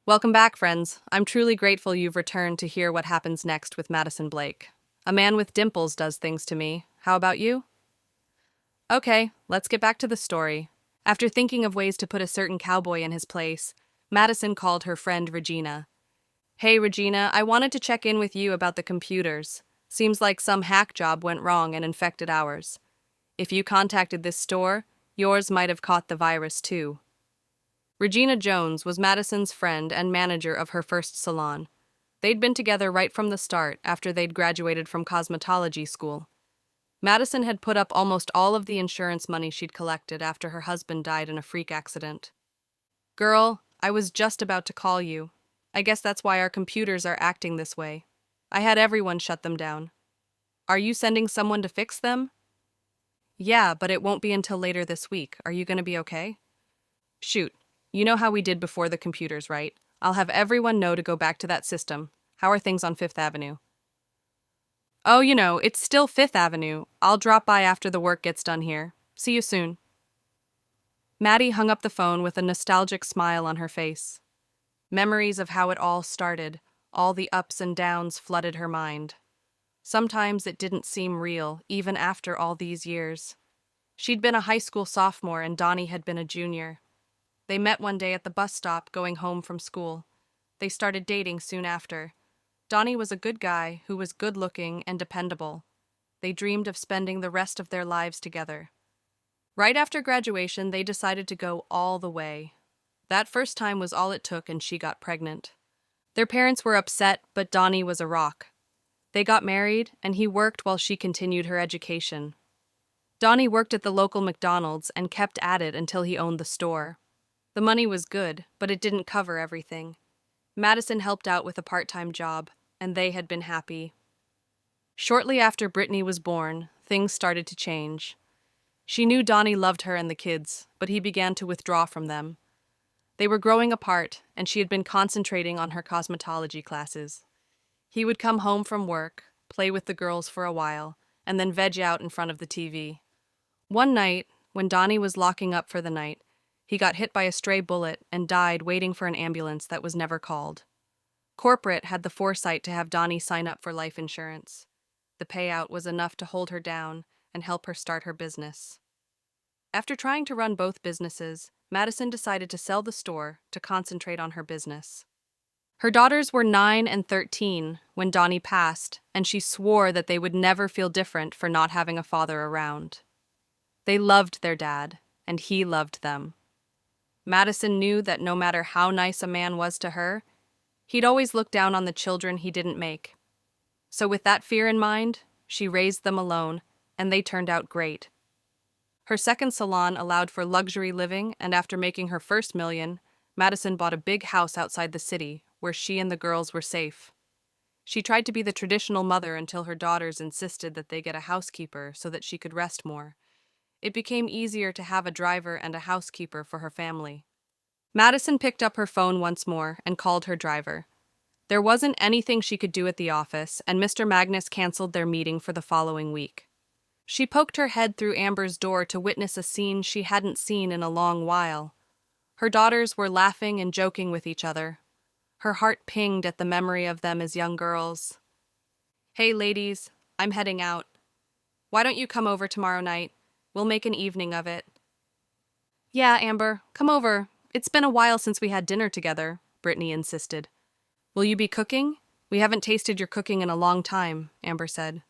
Welcome back, friends. I'm truly grateful you've returned to hear what happens next with Madison Blake. A man with dimples does things to me. How about you? Okay, let's get back to the story. After thinking of ways to put a certain cowboy in his place, Madison called her friend Regina. Hey, Regina, I wanted to check in with you about the computers. Seems like some hack job went wrong and infected ours. If you contacted this store, yours might have caught the virus too. Regina Jones was Madison's friend and manager of her first salon. They'd been together right from the start after they'd graduated from cosmetology school. Madison had put up almost all of the insurance money she'd collected after her husband died in a freak accident. Girl, I was just about to call you. I guess that's why our computers are acting this way. I had everyone shut them down. Are you sending someone to fix them? Yeah, but it won't be until later this week. Are you going to be okay? Shoot. You know how we did before the computers, right? I'll have everyone know to go back to that system. How are things on Fifth Avenue? Oh, it's still Fifth Avenue. I'll drop by after the work gets done here. See you soon. Maddie hung up the phone with a nostalgic smile on her face. Memories of how it all started, all the ups and downs flooded her mind. Sometimes it didn't seem real, even after all these years. She'd been a high school sophomore and Donnie had been a junior. They met one day at the bus stop going home from school. They started dating soon after. Donnie was a good guy who was good-looking and dependable. They dreamed of spending the rest of their lives together. Right after graduation, they decided to go all the way. That first time was all it took and she got pregnant. Their parents were upset, but Donnie was a rock. They got married, and he worked while she continued her education. Donnie worked at the local McDonald's and kept at it until he owned the store. The money was good, but it didn't cover everything. Madison helped out with a part-time job, and they had been happy. Shortly after Brittany was born, things started to change. She knew Donnie loved her and the kids, but he began to withdraw from them. They were growing apart, and she had been concentrating on her cosmetology classes. He would come home from work, play with the girls for a while, and then veg out in front of the TV. One night, when Donnie was locking up for the night, he got hit by a stray bullet and died waiting for an ambulance that was never called. Corporate had the foresight to have Donnie sign up for life insurance. The payout was enough to hold her down and help her start her business. After trying to run both businesses, Madison decided to sell the store to concentrate on her business. Her daughters were 9 and 13 when Donnie passed, and she swore that they would never feel different for not having a father around. They loved their dad, and he loved them. Madison knew that no matter how nice a man was to her, he'd always look down on the children he didn't make. So with that fear in mind, she raised them alone, and they turned out great. Her second salon allowed for luxury living, and after making her first million, Madison bought a big house outside the city where she and the girls were safe. She tried to be the traditional mother until her daughters insisted that they get a housekeeper so that she could rest more. It became easier to have a driver and a housekeeper for her family. Madison picked up her phone once more and called her driver. There wasn't anything she could do at the office, and Mr. Magnus canceled their meeting for the following week. She poked her head through Amber's door to witness a scene she hadn't seen in a long while. Her daughters were laughing and joking with each other. Her heart pinged at the memory of them as young girls. Hey, ladies, I'm heading out. Why don't you come over tomorrow night? We'll make an evening of it. Yeah, Amber, come over. It's been a while since we had dinner together, Brittany insisted. Will you be cooking? We haven't tasted your cooking in a long time, Amber said.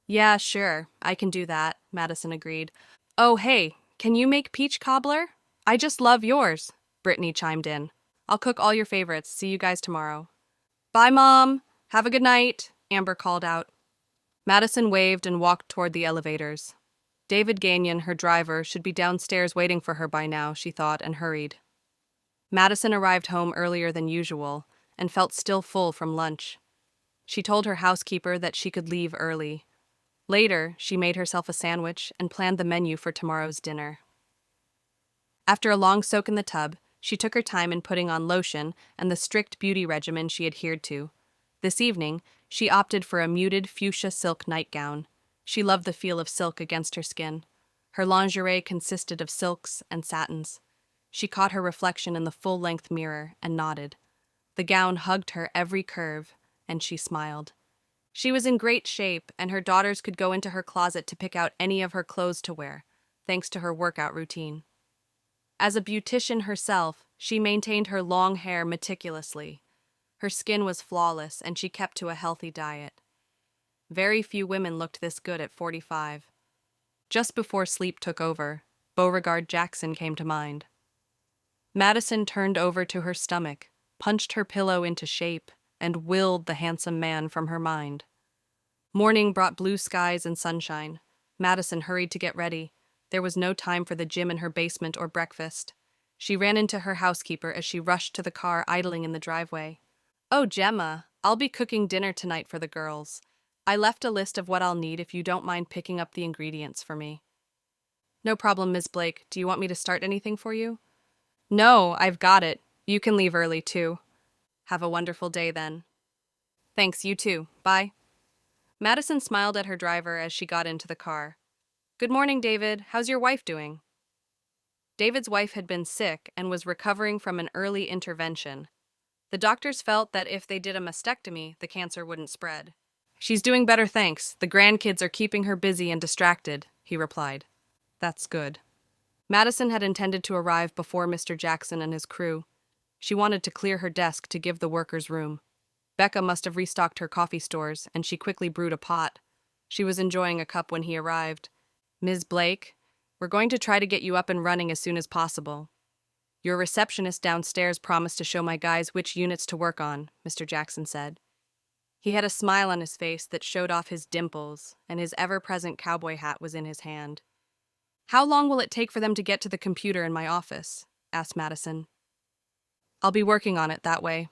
Yeah, sure, I can do that, Madison agreed. Oh, hey, can you make peach cobbler? I just love yours, Brittany chimed in. I'll cook all your favorites. See you guys tomorrow. Bye, Mom. Have a good night, Amber called out. Madison waved and walked toward the elevators. David Gagnon, her driver, should be downstairs waiting for her by now, she thought, and hurried. Madison arrived home earlier than usual and felt still full from lunch. She told her housekeeper that she could leave early. Later, she made herself a sandwich and planned the menu for tomorrow's dinner. After a long soak in the tub, she took her time in putting on lotion and the strict beauty regimen she adhered to. This evening, she opted for a muted fuchsia silk nightgown. She loved the feel of silk against her skin. Her lingerie consisted of silks and satins. She caught her reflection in the full-length mirror and nodded. The gown hugged her every curve, and she smiled. She was in great shape, and her daughters could go into her closet to pick out any of her clothes to wear, thanks to her workout routine. As a beautician herself, she maintained her long hair meticulously. Her skin was flawless, and she kept to a healthy diet. Very few women looked this good at 45. Just before sleep took over, Beauregard Jackson came to mind. Madison turned over to her stomach, punched her pillow into shape, and willed the handsome man from her mind. Morning brought blue skies and sunshine. Madison hurried to get ready. There was no time for the gym in her basement or breakfast. She ran into her housekeeper as she rushed to the car idling in the driveway. "Oh, Gemma, I'll be cooking dinner tonight for the girls. I left a list of what I'll need if you don't mind picking up the ingredients for me." "No problem, Ms. Blake. Do you want me to start anything for you?" "No, I've got it. You can leave early, too." "Have a wonderful day, then." "Thanks, you too. Bye." Madison smiled at her driver as she got into the car. "Good morning, David. How's your wife doing?" David's wife had been sick and was recovering from an early intervention. The doctors felt that if they did a mastectomy, the cancer wouldn't spread. "She's doing better, thanks. The grandkids are keeping her busy and distracted," he replied. "That's good." Madison had intended to arrive before Mr. Jackson and his crew. She wanted to clear her desk to give the workers room. Becca must have restocked her coffee stores, and she quickly brewed a pot. She was enjoying a cup when he arrived. "Ms. Blake, we're going to try to get you up and running as soon as possible. Your receptionist downstairs promised to show my guys which units to work on," Mr. Jackson said. He had a smile on his face that showed off his dimples, and his ever-present cowboy hat was in his hand. "How long will it take for them to get to the computer in my office?" asked Madison. "I'll be working on it that way.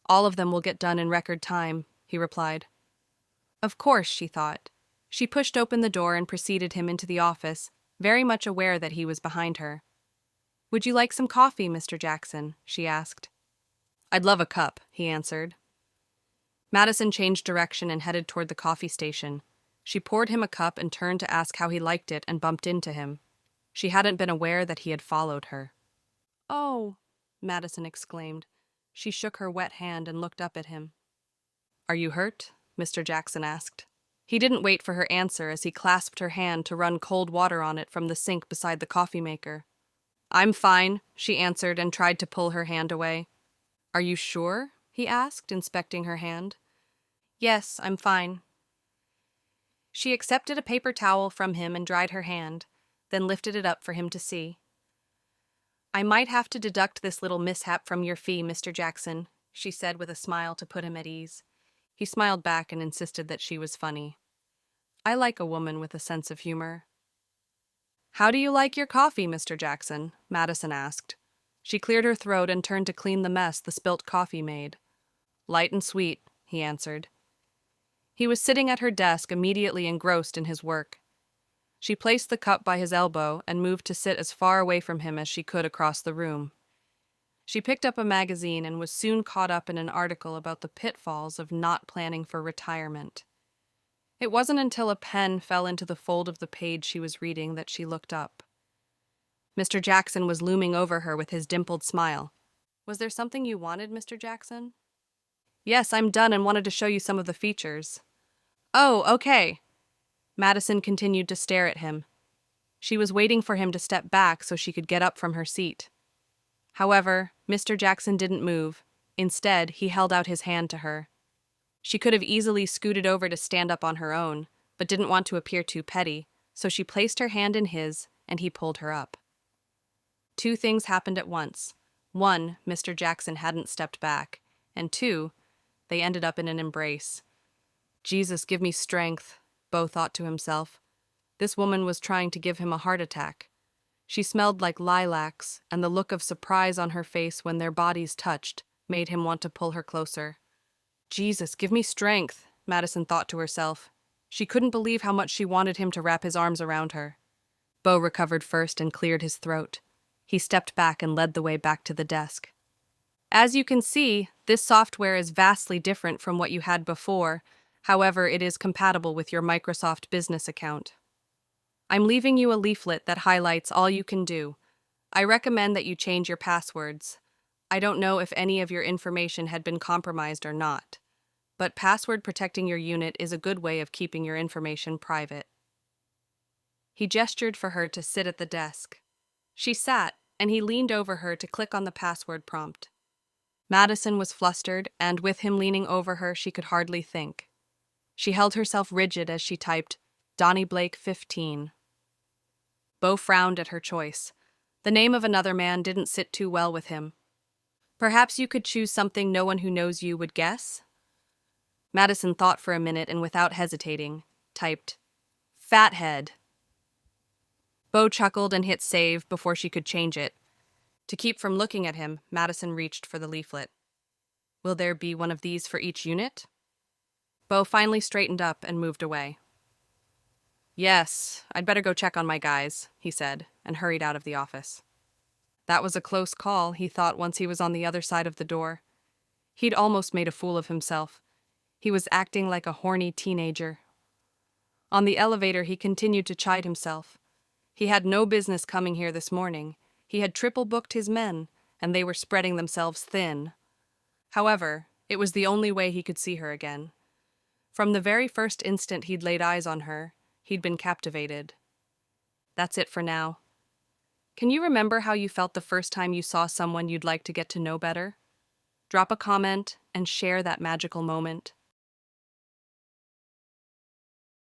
All of them will get done in record time," he replied. Of course, she thought. She pushed open the door and preceded him into the office, very much aware that he was behind her. "Would you like some coffee, Mr. Jackson?" she asked. "I'd love a cup," he answered. Madison changed direction and headed toward the coffee station. She poured him a cup and turned to ask how he liked it and bumped into him. She hadn't been aware that he had followed her. "Oh," Madison exclaimed. She shook her wet hand and looked up at him. "Are you hurt?" Mr. Jackson asked. He didn't wait for her answer as he clasped her hand to run cold water on it from the sink beside the coffee maker. "I'm fine," she answered and tried to pull her hand away. "Are you sure?" he asked, inspecting her hand. "Yes, I'm fine." She accepted a paper towel from him and dried her hand, then lifted it up for him to see. "I might have to deduct this little mishap from your fee, Mr. Jackson," she said with a smile to put him at ease. He smiled back and insisted that she was funny. "I like a woman with a sense of humor." "How do you like your coffee, Mr. Jackson?" Madison asked. She cleared her throat and turned to clean the mess the spilt coffee made. "Light and sweet," he answered. He was sitting at her desk, immediately engrossed in his work. She placed the cup by his elbow and moved to sit as far away from him as she could across the room. She picked up a magazine and was soon caught up in an article about the pitfalls of not planning for retirement. It wasn't until a pen fell into the fold of the page she was reading that she looked up. Mr. Jackson was looming over her with his dimpled smile. "Was there something you wanted, Mr. Jackson?" "Yes, I'm done and wanted to show you some of the features." "Oh, okay." Madison continued to stare at him. She was waiting for him to step back so she could get up from her seat. However, Mr. Jackson didn't move. Instead, he held out his hand to her. She could have easily scooted over to stand up on her own, but didn't want to appear too petty, so she placed her hand in his, and he pulled her up. Two things happened at once. One, Mr. Jackson hadn't stepped back, and two, they ended up in an embrace. "Jesus, give me strength," Beau thought to himself. This woman was trying to give him a heart attack. She smelled like lilacs, and the look of surprise on her face when their bodies touched made him want to pull her closer. "Jesus, give me strength," Madison thought to herself. She couldn't believe how much she wanted him to wrap his arms around her. Beau recovered first and cleared his throat. He stepped back and led the way back to the desk. "As you can see, this software is vastly different from what you had before. However, it is compatible with your Microsoft Business account. I'm leaving you a leaflet that highlights all you can do. I recommend that you change your passwords. I don't know if any of your information had been compromised or not, but password protecting your unit is a good way of keeping your information private. He gestured for her to sit at the desk. She sat, and he leaned over her to click on the password prompt. Madison was flustered, and with him leaning over her, she could hardly think. She held herself rigid as she typed, Donnie Blake 15. Beau frowned at her choice. The name of another man didn't sit too well with him. Perhaps you could choose something no one who knows you would guess? Madison thought for a minute and without hesitating, typed, Fathead. Beau chuckled and hit save before she could change it. To keep from looking at him, Madison reached for the leaflet. Will there be one of these for each unit? Beau finally straightened up and moved away. Yes, I'd better go check on my guys, he said, and hurried out of the office. That was a close call, he thought once he was on the other side of the door. He'd almost made a fool of himself. He was acting like a horny teenager. On the elevator, he continued to chide himself. He had no business coming here this morning. He had triple booked his men, and they were spreading themselves thin. However, it was the only way he could see her again. From the very first instant he'd laid eyes on her, he'd been captivated. That's it for now. Can you remember how you felt the first time you saw someone you'd like to get to know better? Drop a comment and share that magical moment.